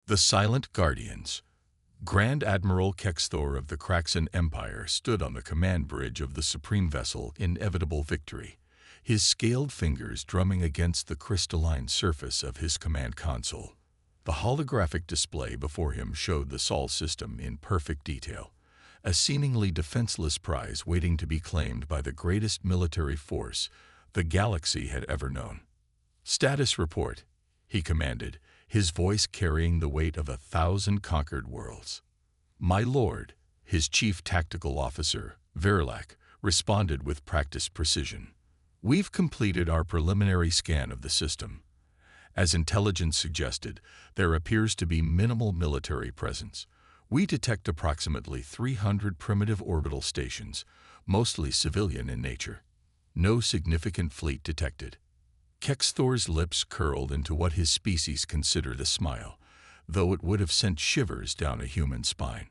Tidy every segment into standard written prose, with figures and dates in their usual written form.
The Silent Guardians. Grand Admiral Kexthor of the Kraxan Empire stood on the command bridge of the supreme vessel Inevitable Victory, his scaled fingers drumming against the crystalline surface of his command console. The holographic display before him showed the Sol system in perfect detail, a seemingly defenseless prize waiting to be claimed by the greatest military force the galaxy had ever known. "Status report," he commanded, his voice carrying the weight of 1,000 conquered worlds. "My lord," his chief tactical officer, Verlac, responded with practiced precision. "We've completed our preliminary scan of the system. As intelligence suggested, there appears to be minimal military presence. We detect approximately 300 primitive orbital stations, mostly civilian in nature. No significant fleet detected." Kexthor's lips curled into what his species considered a smile, though it would have sent shivers down a human spine.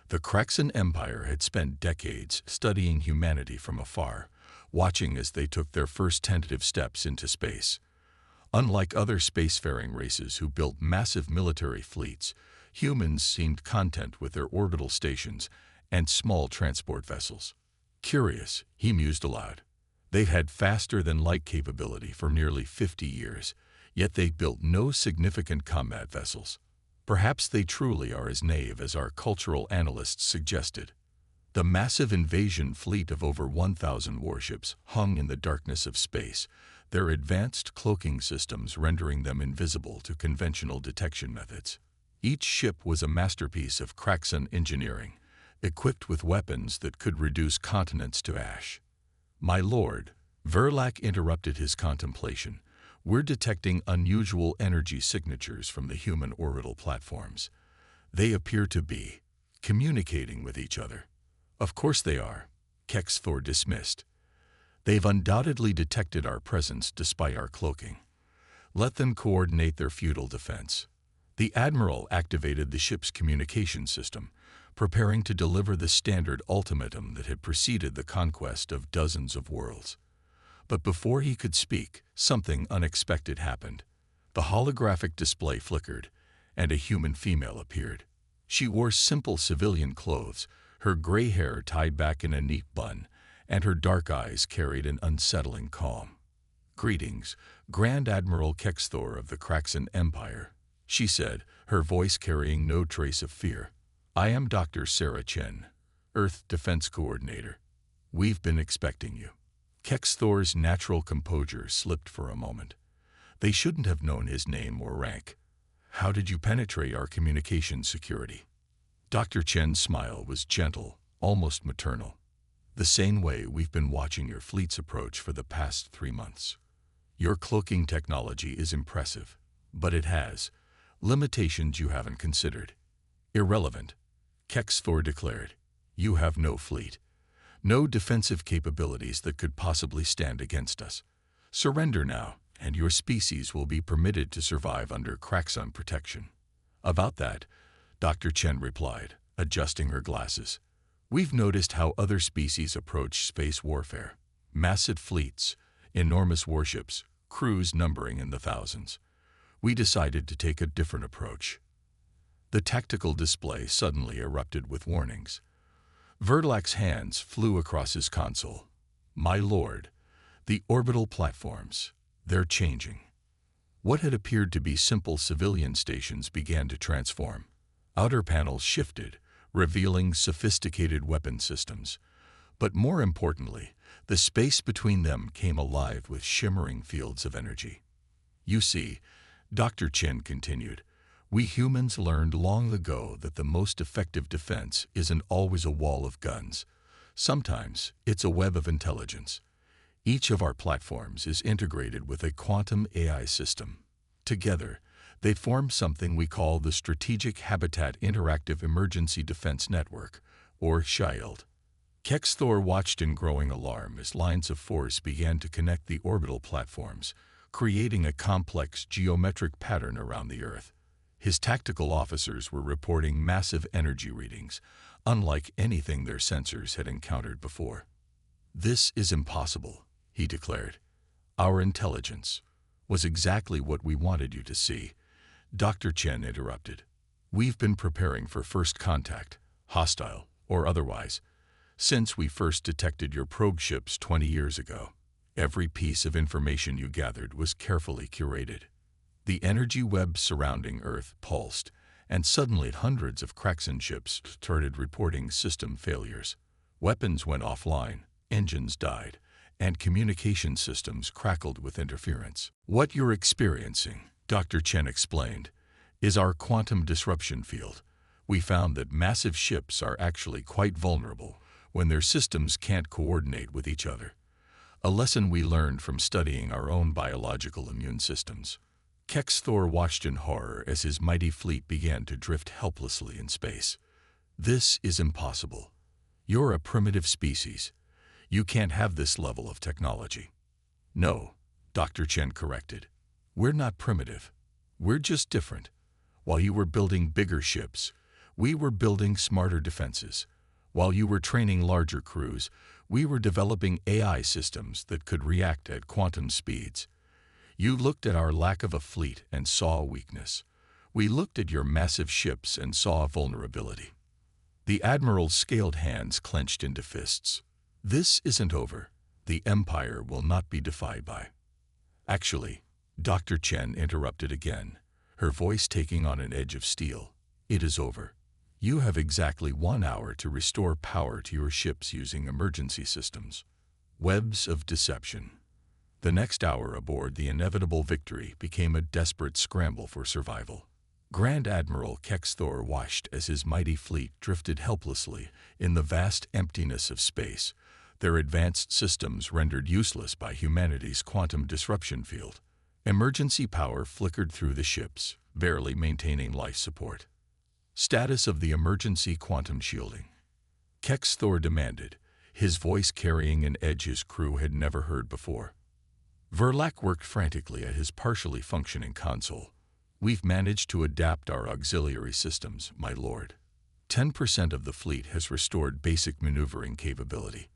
The Kraxan Empire had spent decades studying humanity from afar, watching as they took their first tentative steps into space. Unlike other spacefaring races who built massive military fleets, humans seemed content with their orbital stations and small transport vessels. "Curious," he mused aloud. They've had faster-than-light capability for nearly 50 years, yet they've built no significant combat vessels. Perhaps they truly are as naive as our cultural analysts suggested. The massive invasion fleet of over 1,000 warships hung in the darkness of space, their advanced cloaking systems rendering them invisible to conventional detection methods. Each ship was a masterpiece of Kraxan engineering, equipped with weapons that could reduce continents to ash. "My lord," Verlac interrupted his contemplation, "we're detecting unusual energy signatures from the human orbital platforms. They appear to be communicating with each other." "Of course they are," Kexthor dismissed. "They've undoubtedly detected our presence despite our cloaking. Let them coordinate their futile defense." The Admiral activated the ship's communication system, preparing to deliver the standard ultimatum that had preceded the conquest of dozens of worlds. But before he could speak, something unexpected happened. The holographic display flickered, and a human female appeared. She wore simple civilian clothes, her gray hair tied back in a neat bun, and her dark eyes carried an unsettling calm. "Greetings, Grand Admiral Kexthor of the Kraxan Empire," she said, her voice carrying no trace of fear. "I am Dr. Sarah Chen, Earth Defense Coordinator. We've been expecting you." Kexthor's natural composure slipped for a moment. They shouldn't have known his name or rank. "How did you penetrate our communication security?" Dr. Chen's smile was gentle, almost maternal. "The same way we've been watching your fleet's approach for the past 3 months. Your cloaking technology is impressive, but it has limitations you haven't considered." "Irrelevant," Kexthor declared. "You have no fleet, no defensive capabilities that could possibly stand against us. Surrender now, and your species will be permitted to survive under Kraxan protection." "About that," Dr. Chen replied, adjusting her glasses. "We've noticed how other species approach space warfare. Massive fleets, enormous warships, crews numbering in the thousands. We decided to take a different approach." The tactical display suddenly erupted with warnings. Verlac's hands flew across his console. "My lord, the orbital platforms, they're changing." What had appeared to be simple civilian stations began to transform. Outer panels shifted, revealing sophisticated weapon systems. But more importantly, the space between them came alive with shimmering fields of energy. "You see," Dr. Chen continued, "we humans learned long ago that the most effective defense isn't always a wall of guns. Sometimes it's a web of intelligence. Each of our platforms is integrated with a quantum AI system. Together, they form something we call the Strategic Habitat Interactive Emergency Defense Network, or SHIELD." Kexthor watched in growing alarm as lines of force began to connect the orbital platforms, creating a complex geometric pattern around the Earth. His tactical officers were reporting massive energy readings, unlike anything their sensors had encountered before. "This is impossible," he declared. "Our intelligence was exactly what we wanted you to see. Dr. Chen interrupted. We've been preparing for first contact, hostile or otherwise, since we first detected your probe ships 20 years ago. Every piece of information you gathered was carefully curated. The energy web surrounding Earth pulsed, and suddenly hundreds of Kraxan ships started reporting system failures. Weapons went offline, engines died, and communication systems crackled with interference. What you're experiencing, Dr. Chen explained, is our quantum disruption field. We found that massive ships are actually quite vulnerable when their systems can't coordinate with each other. A lesson we learned from studying our own biological immune systems. Kexthor watched in horror as his mighty fleet began to drift helplessly in space. This is impossible. You're a primitive species. You can't have this level of technology. No, Dr. Chen corrected. We're not primitive. We're just different. While you were building bigger ships, we were building smarter defenses. While you were training larger crews, we were developing AI systems that could react at quantum speeds. You looked at our lack of a fleet and saw a weakness. We looked at your massive ships and saw a vulnerability. The Admiral's scaled hands clenched into fists. This isn't over. The Empire will not be defied by. Actually, Dr. Chen interrupted again, her voice taking on an edge of steel. It is over. You have exactly 1 hour to restore power to your ships using emergency systems. Webs of deception. The next hour aboard the inevitable Victory became a desperate scramble for survival. Grand Admiral Kexthor watched as his mighty fleet drifted helplessly in the vast emptiness of space, their advanced systems rendered useless by humanity's quantum disruption field. Emergency power flickered through the ships, barely maintaining life support. Status of the emergency quantum shielding. Kexthor demanded, his voice carrying an edge his crew had never heard before. Verlac worked frantically at his partially functioning console. We've managed to adapt our auxiliary systems, my lord. 10% of the fleet has restored basic maneuvering capability.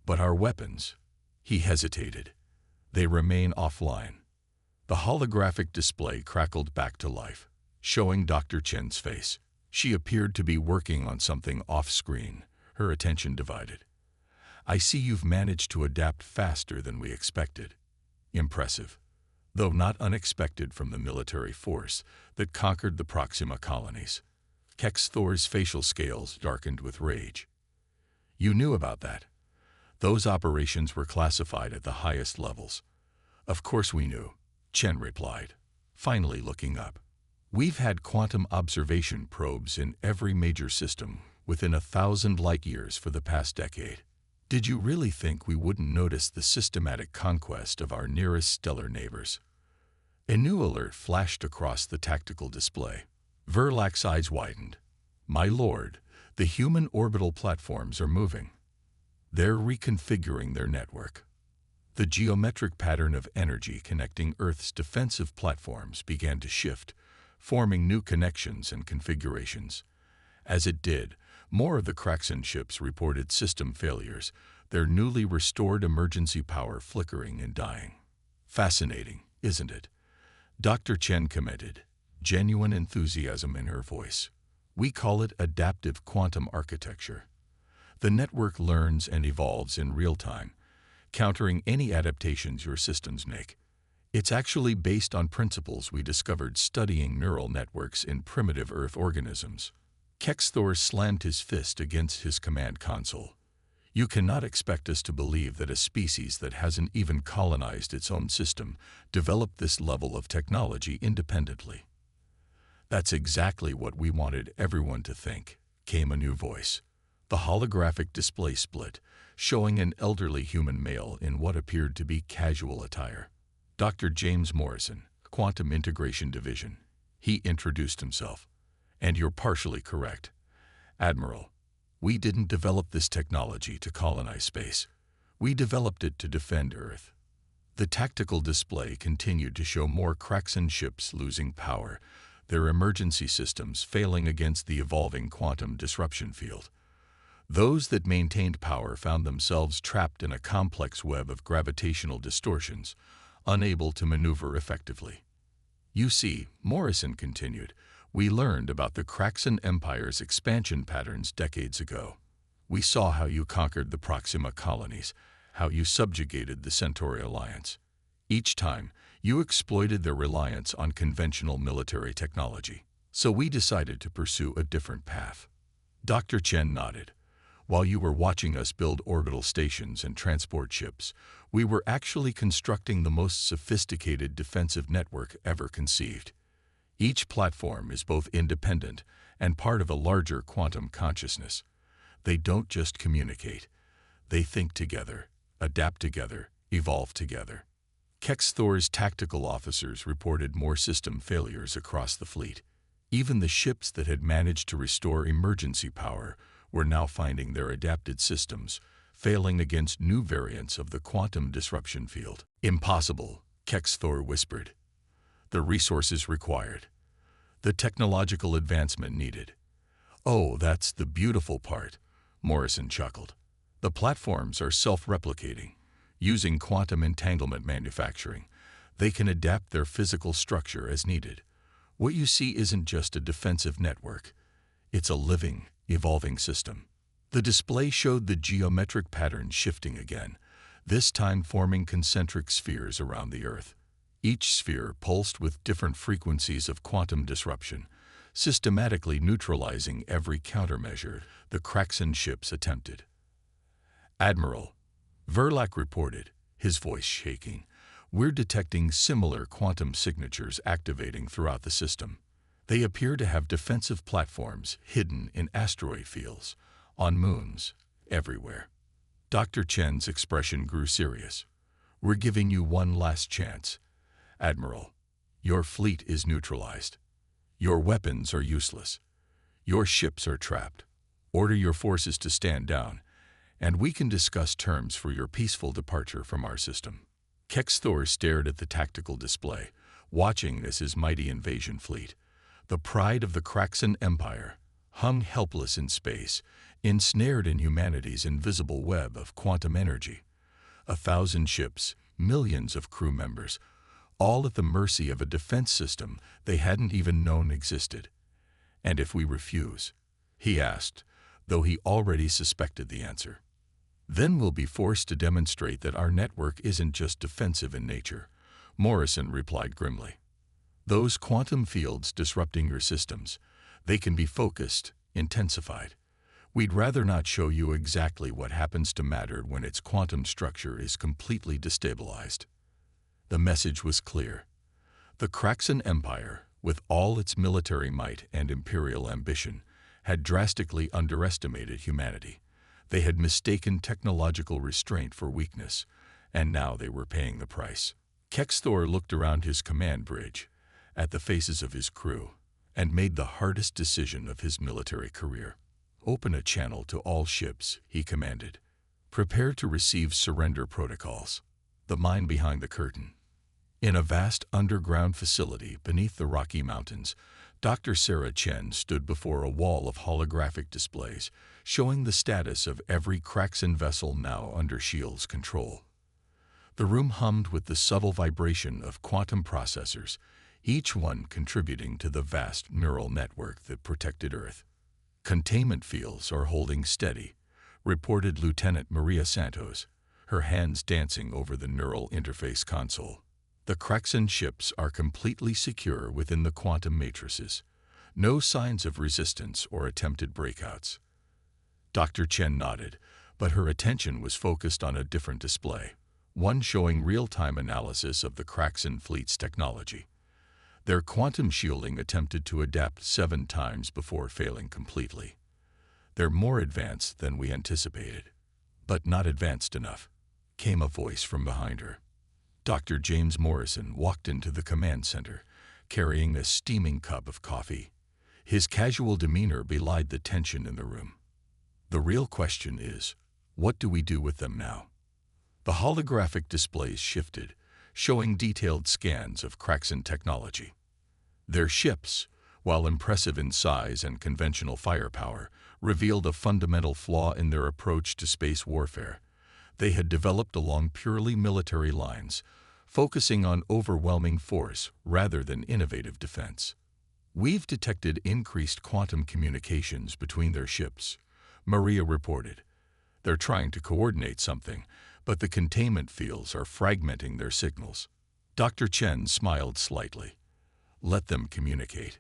But our weapons, he hesitated. They remain offline. The holographic display crackled back to life, showing Dr. Chen's face. She appeared to be working on something off-screen, her attention divided. I see you've managed to adapt faster than we expected. Impressive, though not unexpected from the military force that conquered the Proxima colonies. Kexthor's facial scales darkened with rage. You knew about that. Those operations were classified at the highest levels. Of course we knew, Chen replied, finally looking up. We've had quantum observation probes in every major system within 1,000 light-years for the past decade. Did you really think we wouldn't notice the systematic conquest of our nearest stellar neighbors? A new alert flashed across the tactical display. Verlac's eyes widened. My lord, the human orbital platforms are moving. They're reconfiguring their network. The geometric pattern of energy connecting Earth's defensive platforms began to shift, forming new connections and configurations. As it did, more of the Kraxan ships reported system failures, their newly restored emergency power flickering and dying. Fascinating, isn't it? Dr. Chen commented, genuine enthusiasm in her voice. We call it adaptive quantum architecture. The network learns and evolves in real time, countering any adaptations your systems make. It's actually based on principles we discovered studying neural networks in primitive Earth organisms. Kexthor slammed his fist against his command console. You cannot expect us to believe that a species that hasn't even colonized its own system developed this level of technology independently. That's exactly what we wanted everyone to think, came a new voice. The holographic display split, showing an elderly human male in what appeared to be casual attire. Dr. James Morrison, Quantum Integration Division. He introduced himself. And you're partially correct. Admiral, we didn't develop this technology to colonize space. We developed it to defend Earth. The tactical display continued to show more Kraxan ships losing power, their emergency systems failing against the evolving quantum disruption field. Those that maintained power found themselves trapped in a complex web of gravitational distortions, unable to maneuver effectively. You see, Morrison continued, we learned about the Kraxan Empire's expansion patterns decades ago. We saw how you conquered the Proxima colonies, how you subjugated the Centauri Alliance. Each time, you exploited their reliance on conventional military technology. So we decided to pursue a different path. Dr. Chen nodded. While you were watching us build orbital stations and transport ships, we were actually constructing the most sophisticated defensive network ever conceived. Each platform is both independent and part of a larger quantum consciousness. They don't just communicate. They think together, adapt together, evolve together. Kexthor's tactical officers reported more system failures across the fleet. Even the ships that had managed to restore emergency power were now finding their adapted systems failing against new variants of the quantum disruption field. Impossible, Kexthor whispered. The resources required. The technological advancement needed. Oh, that's the beautiful part, Morrison chuckled. The platforms are self-replicating. Using quantum entanglement manufacturing, they can adapt their physical structure as needed. What you see isn't just a defensive network. It's a living, evolving system. The display showed the geometric pattern shifting again, this time forming concentric spheres around the Earth. Each sphere pulsed with different frequencies of quantum disruption, systematically neutralizing every countermeasure the Kraxan ships attempted. Admiral, Verlac reported, his voice shaking, we're detecting similar quantum signatures activating throughout the system. They appear to have defensive platforms hidden in asteroid fields, on moons, everywhere. Dr. Chen's expression grew serious. We're giving you one last chance. Admiral, your fleet is neutralized. Your weapons are useless. Your ships are trapped. Order your forces to stand down, and we can discuss terms for your peaceful departure from our system. Kexthor stared at the tactical display, watching as his mighty invasion fleet, the pride of the Kraxan Empire, hung helpless in space, ensnared in humanity's invisible web of quantum energy. 1,000 ships, millions of crew members, all at the mercy of a defense system they hadn't even known existed. And if we refuse? He asked, though he already suspected the answer. Then we'll be forced to demonstrate that our network isn't just defensive in nature, Morrison replied grimly. Those quantum fields disrupting your systems, they can be focused, intensified. We'd rather not show you exactly what happens to matter when its quantum structure is completely destabilized. The message was clear. The Kraxan Empire, with all its military might and imperial ambition, had drastically underestimated humanity. They had mistaken technological restraint for weakness, and now they were paying the price. Kexthor looked around his command bridge, at the faces of his crew, and made the hardest decision of his military career. Open a channel to all ships, he commanded. Prepare to receive surrender protocols. The mine behind the curtain. In a vast underground facility beneath the Rocky Mountains, Dr. Sarah Chen stood before a wall of holographic displays, showing the status of every Kraxan vessel now under S.H.I.E.L.D.'s control. The room hummed with the subtle vibration of quantum processors, each one contributing to the vast neural network that protected Earth. Containment fields are holding steady, reported Lieutenant Maria Santos, her hands dancing over the neural interface console. The Kraxan ships are completely secure within the quantum matrices. No signs of resistance or attempted breakouts. Dr. Chen nodded, but her attention was focused on a different display, one showing real-time analysis of the Kraxan fleet's technology. Their quantum shielding attempted to adapt 7 times before failing completely. They're more advanced than we anticipated, but not advanced enough, came a voice from behind her. Dr. James Morrison walked into the command center, carrying a steaming cup of coffee. His casual demeanor belied the tension in the room. The real question is, what do we do with them now? The holographic displays shifted, showing detailed scans of Kraxan technology. Their ships, while impressive in size and conventional firepower, revealed a fundamental flaw in their approach to space warfare. They had developed along purely military lines, focusing on overwhelming force rather than innovative defense. "We've detected increased quantum communications between their ships," Maria reported. "They're trying to coordinate something, but the containment fields are fragmenting their signals." Dr. Chen smiled slightly. "Let them communicate.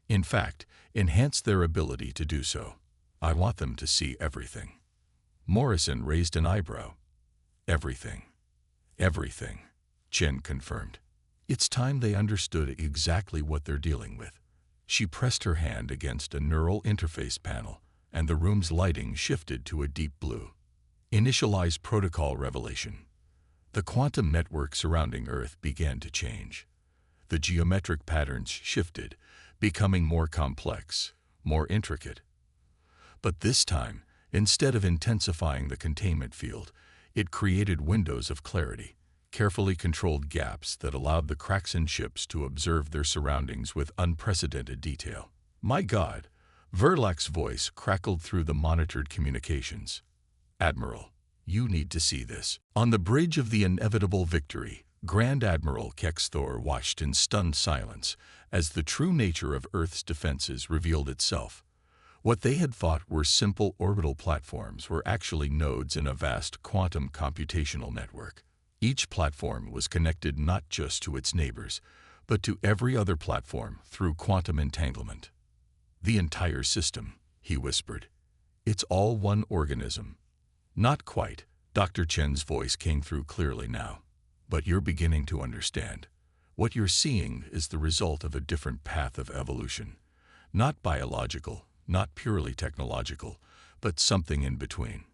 In fact, enhance their ability to do so. I want them to see everything." Morrison raised an eyebrow. "Everything. Everything," Chen confirmed. "It's time they understood exactly what they're dealing with." She pressed her hand against a neural interface panel, and the room's lighting shifted to a deep blue. Initialize protocol revelation. The quantum network surrounding Earth began to change. The geometric patterns shifted, becoming more complex, more intricate. But this time, instead of intensifying the containment field, it created windows of clarity, carefully controlled gaps that allowed the Kraxan ships to observe their surroundings with unprecedented detail. "My God," Verlac's voice crackled through the monitored communications. "Admiral, you need to see this." On the bridge of the inevitable Victory, Grand Admiral Kexthor watched in stunned silence as the true nature of Earth's defenses revealed itself. What they had thought were simple orbital platforms were actually nodes in a vast quantum computational network. Each platform was connected not just to its neighbors, but to every other platform through quantum entanglement. "The entire system," he whispered. "It's all one organism." "Not quite," Dr. Chen's voice came through clearly now. "But you're beginning to understand. What you're seeing is the result of a different path of evolution. Not biological, not purely technological, but something in between."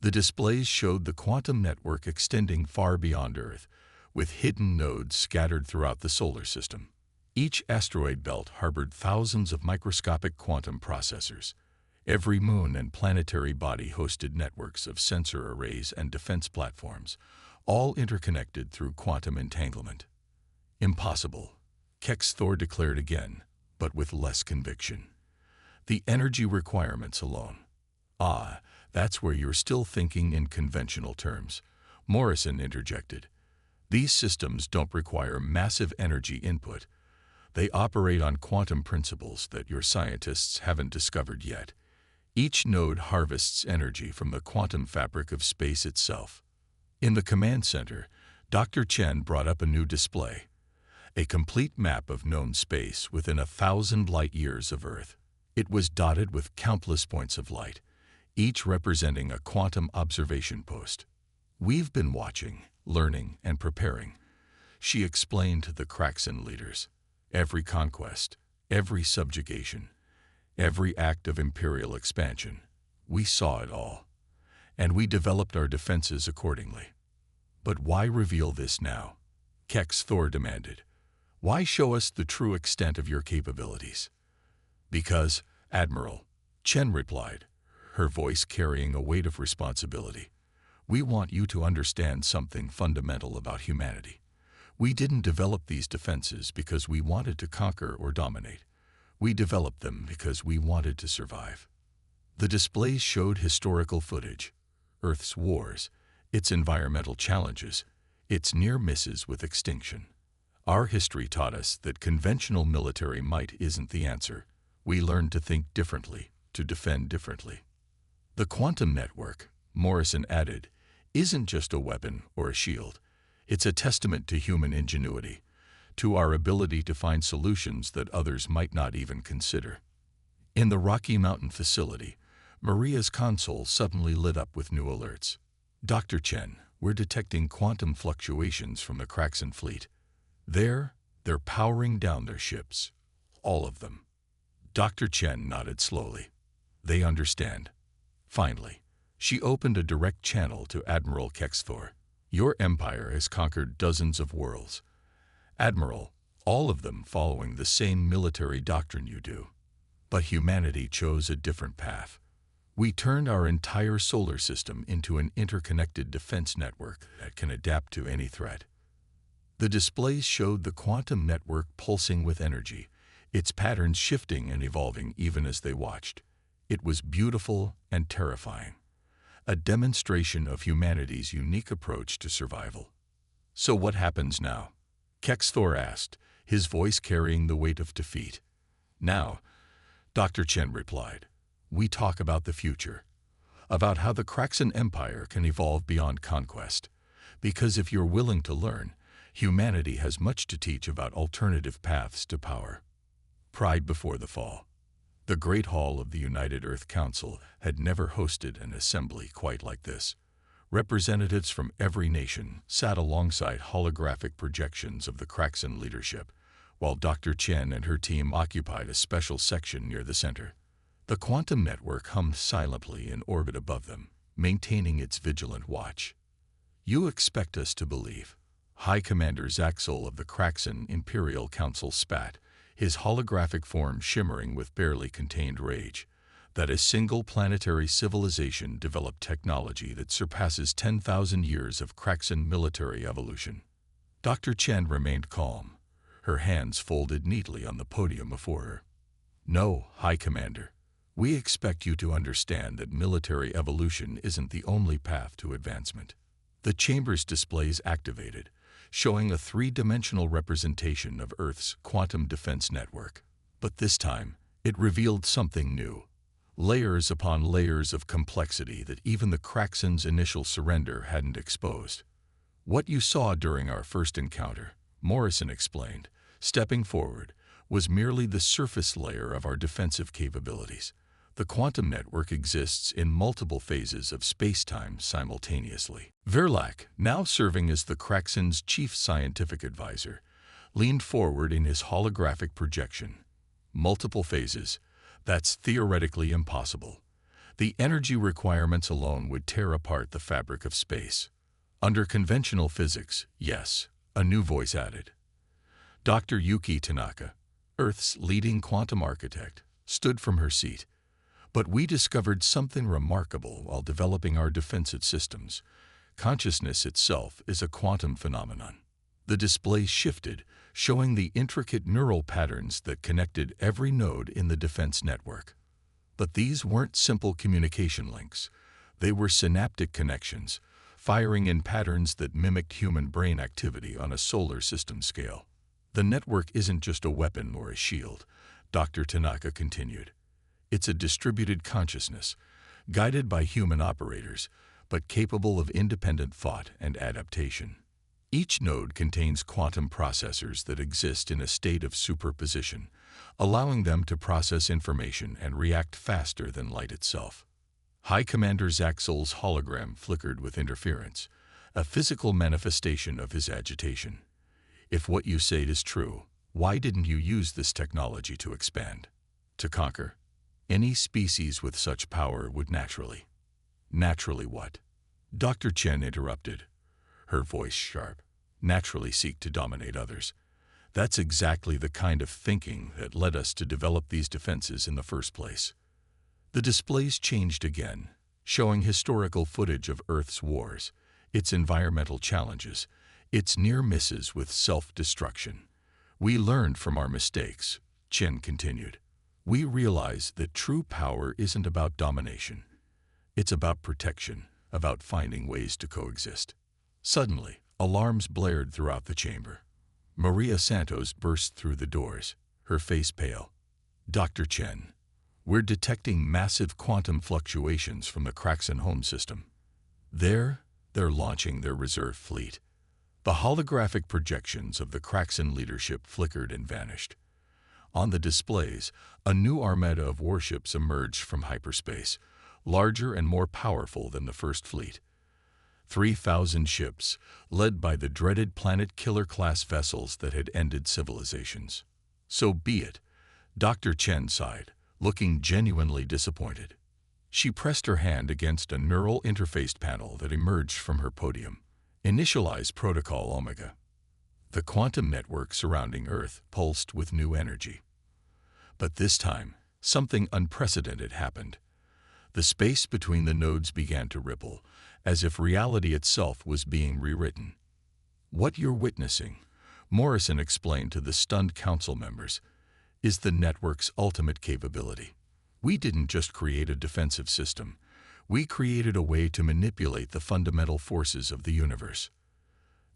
The displays showed the quantum network extending far beyond Earth, with hidden nodes scattered throughout the solar system. Each asteroid belt harbored thousands of microscopic quantum processors. Every moon and planetary body hosted networks of sensor arrays and defense platforms, all interconnected through quantum entanglement. "Impossible," Kexthor declared again, but with less conviction. "The energy requirements alone." "Ah, that's where you're still thinking in conventional terms," Morrison interjected. "These systems don't require massive energy input. They operate on quantum principles that your scientists haven't discovered yet. Each node harvests energy from the quantum fabric of space itself." In the command center, Dr. Chen brought up a new display, a complete map of known space within 1,000 light-years of Earth. It was dotted with countless points of light, each representing a quantum observation post. "We've been watching, learning, and preparing," she explained to the Kraxan leaders. "Every conquest, every subjugation, every act of imperial expansion. We saw it all, and we developed our defenses accordingly." "But why reveal this now?" Kexthor demanded. "Why show us the true extent of your capabilities?" "Because, Admiral," Chen replied, her voice carrying a weight of responsibility, "we want you to understand something fundamental about humanity. We didn't develop these defenses because we wanted to conquer or dominate. We developed them because we wanted to survive." The displays showed historical footage, Earth's wars, its environmental challenges, its near misses with extinction. Our history taught us that conventional military might isn't the answer. We learned to think differently, to defend differently. "The quantum network," Morrison added, "isn't just a weapon or a shield. It's a testament to human ingenuity, to our ability to find solutions that others might not even consider." In the Rocky Mountain facility, Maria's console suddenly lit up with new alerts. "Dr. Chen, we're detecting quantum fluctuations from the Kraxan fleet. They're powering down their ships. All of them." Dr. Chen nodded slowly. "They understand." Finally, she opened a direct channel to Admiral Kexthor. "Your empire has conquered dozens of worlds, Admiral, all of them following the same military doctrine you do. But humanity chose a different path. We turned our entire solar system into an interconnected defense network that can adapt to any threat." The displays showed the quantum network pulsing with energy, its patterns shifting and evolving even as they watched. It was beautiful and terrifying, a demonstration of humanity's unique approach to survival. So what happens now? Kexthor asked, his voice carrying the weight of defeat. Now, Dr. Chen replied, we talk about the future, about how the Kraxan Empire can evolve beyond conquest. Because if you're willing to learn, humanity has much to teach about alternative paths to power. Pride before the fall. The Great Hall of the United Earth Council had never hosted an assembly quite like this. Representatives from every nation sat alongside holographic projections of the Kraxan leadership, while Dr. Chen and her team occupied a special section near the center. The quantum network hummed silently in orbit above them, maintaining its vigilant watch. You expect us to believe, High Commander Zaxel of the Kraxan Imperial Council spat, his holographic form shimmering with barely contained rage, that a single planetary civilization developed technology that surpasses 10,000 years of Kraxan military evolution. Dr. Chen remained calm, her hands folded neatly on the podium before her. No, High Commander. We expect you to understand that military evolution isn't the only path to advancement. The chamber's displays activated, showing a three-dimensional representation of Earth's quantum defense network. But this time, it revealed something new. Layers upon layers of complexity that even the Kraxan's initial surrender hadn't exposed. What you saw during our first encounter, Morrison explained, stepping forward, was merely the surface layer of our defensive capabilities. The quantum network exists in multiple phases of space-time simultaneously. Verlac, now serving as the Kraxan's chief scientific advisor, leaned forward in his holographic projection. Multiple phases? That's theoretically impossible. The energy requirements alone would tear apart the fabric of space. Under conventional physics, yes, a new voice added. Dr. Yuki Tanaka, Earth's leading quantum architect, stood from her seat. But we discovered something remarkable while developing our defensive systems. Consciousness itself is a quantum phenomenon. The display shifted, showing the intricate neural patterns that connected every node in the defense network. But these weren't simple communication links. They were synaptic connections, firing in patterns that mimicked human brain activity on a solar system scale. The network isn't just a weapon or a shield, Dr. Tanaka continued. It's a distributed consciousness, guided by human operators, but capable of independent thought and adaptation. Each node contains quantum processors that exist in a state of superposition, allowing them to process information and react faster than light itself. High Commander Zaxel's hologram flickered with interference, a physical manifestation of his agitation. If what you say is true, why didn't you use this technology to expand, to conquer? Any species with such power would naturally. Naturally what? Dr. Chen interrupted, her voice sharp. Naturally seek to dominate others. That's exactly the kind of thinking that led us to develop these defenses in the first place. The displays changed again, showing historical footage of Earth's wars, its environmental challenges, its near misses with self-destruction. We learned from our mistakes, Chen continued. We realize that true power isn't about domination. It's about protection, about finding ways to coexist. Suddenly, alarms blared throughout the chamber. Maria Santos burst through the doors, her face pale. Dr. Chen, we're detecting massive quantum fluctuations from the Kraxan home system. They're launching their reserve fleet. The holographic projections of the Kraxan leadership flickered and vanished. On the displays, a new armada of warships emerged from hyperspace, larger and more powerful than the first fleet. 3,000 ships, led by the dreaded Planet Killer-class vessels that had ended civilizations. So be it, Dr. Chen sighed, looking genuinely disappointed. She pressed her hand against a neural interface panel that emerged from her podium. Initialize Protocol Omega. The quantum network surrounding Earth pulsed with new energy. But this time, something unprecedented happened. The space between the nodes began to ripple, as if reality itself was being rewritten. What you're witnessing, Morrison explained to the stunned council members, is the network's ultimate capability. We didn't just create a defensive system. We created a way to manipulate the fundamental forces of the universe.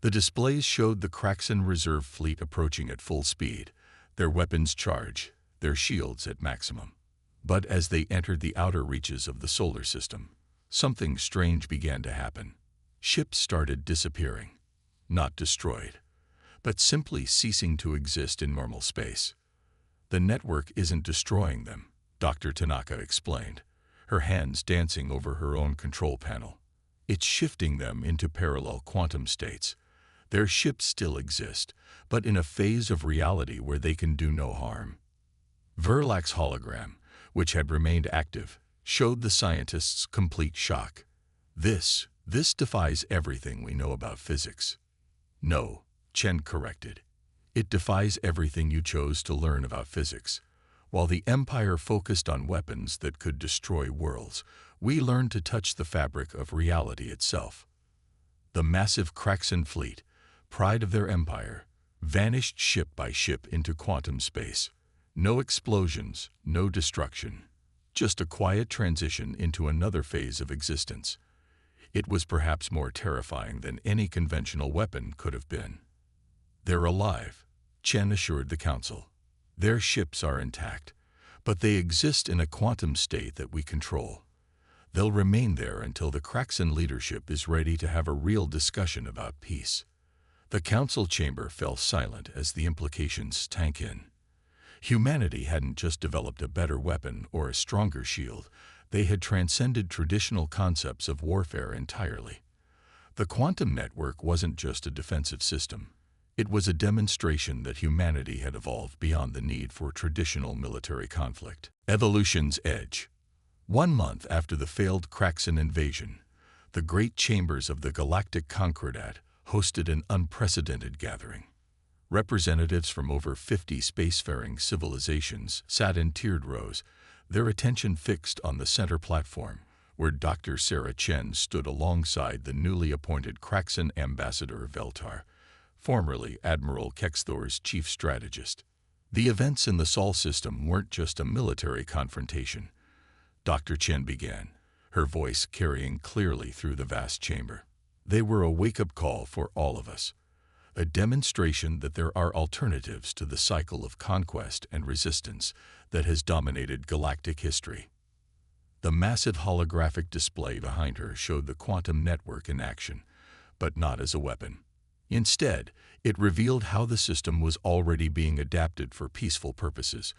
The displays showed the Kraxan Reserve Fleet approaching at full speed, their weapons charged, their shields at maximum. But as they entered the outer reaches of the solar system, something strange began to happen. Ships started disappearing, not destroyed, but simply ceasing to exist in normal space. The network isn't destroying them, Dr. Tanaka explained, her hands dancing over her own control panel. It's shifting them into parallel quantum states. Their ships still exist, but in a phase of reality where they can do no harm. Verlac's hologram, which had remained active, showed the scientists complete shock. This defies everything we know about physics. No, Chen corrected. It defies everything you chose to learn about physics. While the Empire focused on weapons that could destroy worlds, we learned to touch the fabric of reality itself. The massive Kraxan fleet, pride of their empire, vanished ship by ship into quantum space. No explosions, no destruction, just a quiet transition into another phase of existence. It was perhaps more terrifying than any conventional weapon could have been. They're alive, Chen assured the council. Their ships are intact, but they exist in a quantum state that we control. They'll remain there until the Kraxan leadership is ready to have a real discussion about peace. The council chamber fell silent as the implications sank in. Humanity hadn't just developed a better weapon or a stronger shield, they had transcended traditional concepts of warfare entirely. The quantum network wasn't just a defensive system. It was a demonstration that humanity had evolved beyond the need for traditional military conflict. Evolution's edge. 1 month after the failed Kraxan invasion, the great chambers of the Galactic Concordat hosted an unprecedented gathering. Representatives from over 50 spacefaring civilizations sat in tiered rows, their attention fixed on the center platform, where Dr. Sarah Chen stood alongside the newly appointed Kraxan ambassador Veltar, formerly Admiral Kexthor's chief strategist. The events in the Sol system weren't just a military confrontation. Dr. Chen began, her voice carrying clearly through the vast chamber. They were a wake-up call for all of us, a demonstration that there are alternatives to the cycle of conquest and resistance that has dominated galactic history. The massive holographic display behind her showed the quantum network in action, but not as a weapon. Instead, it revealed how the system was already being adapted for peaceful purposes,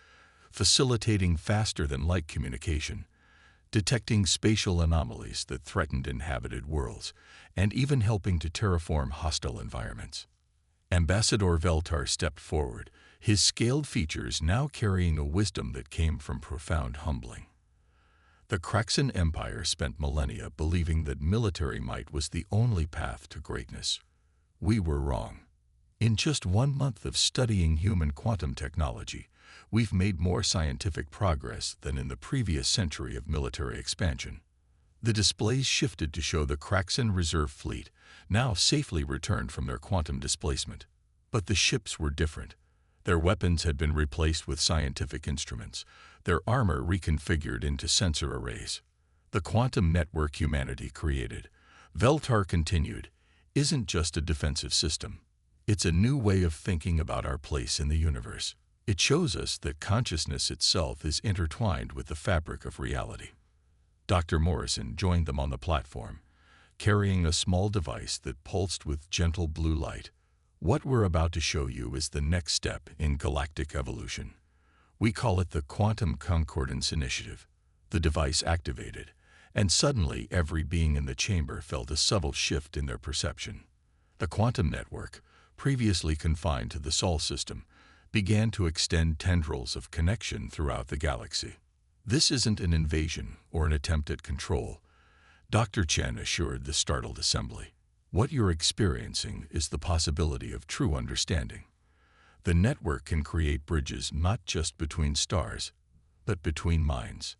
facilitating faster-than-light communication, detecting spatial anomalies that threatened inhabited worlds, and even helping to terraform hostile environments. Ambassador Veltar stepped forward, his scaled features now carrying a wisdom that came from profound humbling. The Kraxan Empire spent millennia believing that military might was the only path to greatness. We were wrong. In just 1 month of studying human quantum technology, we've made more scientific progress than in the previous century of military expansion. The displays shifted to show the Kraxan Reserve Fleet, now safely returned from their quantum displacement. But the ships were different. Their weapons had been replaced with scientific instruments, their armor reconfigured into sensor arrays. The quantum network humanity created, Veltar continued, isn't just a defensive system. It's a new way of thinking about our place in the universe. It shows us that consciousness itself is intertwined with the fabric of reality. Dr. Morrison joined them on the platform, carrying a small device that pulsed with gentle blue light. What we're about to show you is the next step in galactic evolution. We call it the Quantum Concordance Initiative. The device activated, and suddenly every being in the chamber felt a subtle shift in their perception. The quantum network, previously confined to the Sol system, began to extend tendrils of connection throughout the galaxy. This isn't an invasion or an attempt at control, Dr. Chen assured the startled assembly. What you're experiencing is the possibility of true understanding. The network can create bridges not just between stars, but between minds.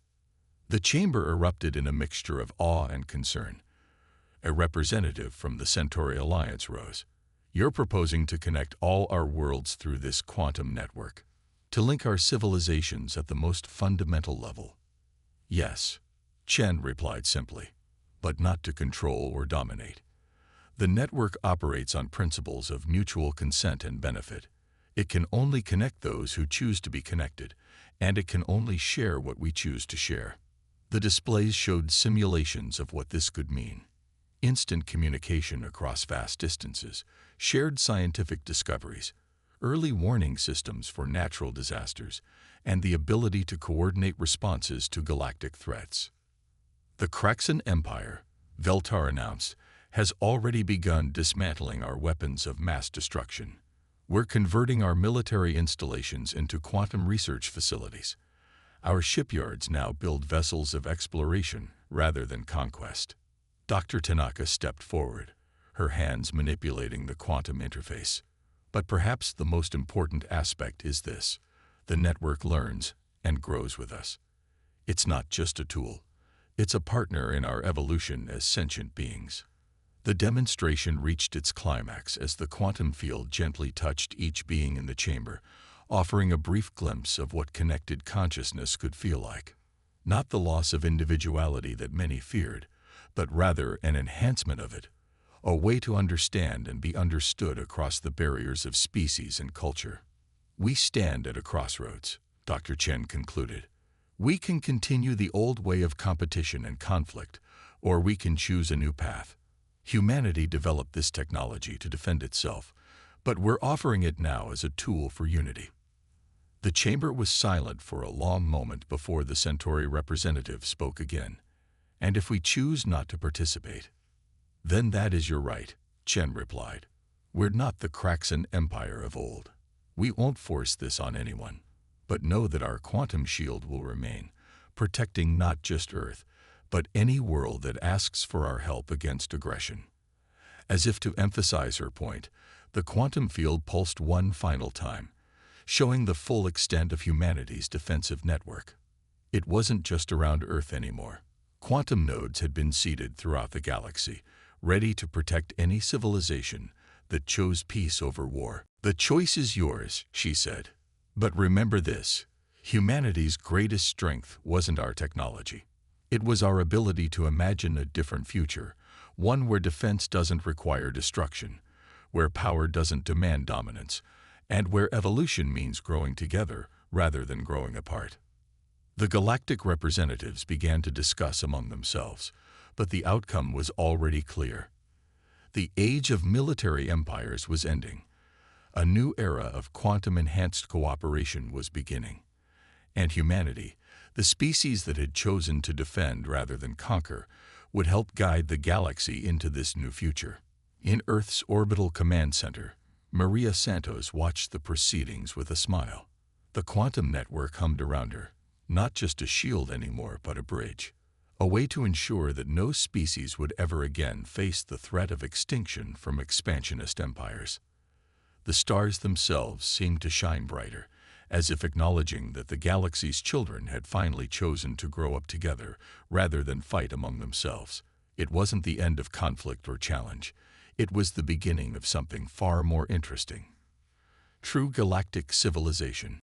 The chamber erupted in a mixture of awe and concern. A representative from the Centauri Alliance rose. You're proposing to connect all our worlds through this quantum network, to link our civilizations at the most fundamental level. Yes, Chen replied simply, but not to control or dominate. The network operates on principles of mutual consent and benefit. It can only connect those who choose to be connected, and it can only share what we choose to share. The displays showed simulations of what this could mean. Instant communication across vast distances, shared scientific discoveries, early warning systems for natural disasters, and the ability to coordinate responses to galactic threats. The Kraxan Empire, Veltar announced, has already begun dismantling our weapons of mass destruction. We're converting our military installations into quantum research facilities. Our shipyards now build vessels of exploration rather than conquest. Dr. Tanaka stepped forward, her hands manipulating the quantum interface. But perhaps the most important aspect is this: the network learns and grows with us. It's not just a tool. It's a partner in our evolution as sentient beings. The demonstration reached its climax as the quantum field gently touched each being in the chamber, offering a brief glimpse of what connected consciousness could feel like. Not the loss of individuality that many feared, but rather an enhancement of it, a way to understand and be understood across the barriers of species and culture. We stand at a crossroads, Dr. Chen concluded. We can continue the old way of competition and conflict, or we can choose a new path. Humanity developed this technology to defend itself, but we're offering it now as a tool for unity. The chamber was silent for a long moment before the Centauri representative spoke again. And if we choose not to participate, then that is your right, Chen replied. We're not the Kraxan Empire of old. We won't force this on anyone, but know that our quantum shield will remain, protecting not just Earth, but any world that asks for our help against aggression. As if to emphasize her point, the quantum field pulsed one final time, showing the full extent of humanity's defensive network. It wasn't just around Earth anymore. Quantum nodes had been seeded throughout the galaxy, ready to protect any civilization that chose peace over war. The choice is yours, she said. But remember this: humanity's greatest strength wasn't our technology. It was our ability to imagine a different future, one where defense doesn't require destruction, where power doesn't demand dominance, and where evolution means growing together rather than growing apart. The galactic representatives began to discuss among themselves, but the outcome was already clear. The age of military empires was ending. A new era of quantum-enhanced cooperation was beginning. And humanity, the species that had chosen to defend rather than conquer, would help guide the galaxy into this new future. In Earth's orbital command center, Maria Santos watched the proceedings with a smile. The quantum network hummed around her, not just a shield anymore, but a bridge. A way to ensure that no species would ever again face the threat of extinction from expansionist empires. The stars themselves seemed to shine brighter, as if acknowledging that the galaxy's children had finally chosen to grow up together rather than fight among themselves. It wasn't the end of conflict or challenge. It was the beginning of something far more interesting. True galactic civilization.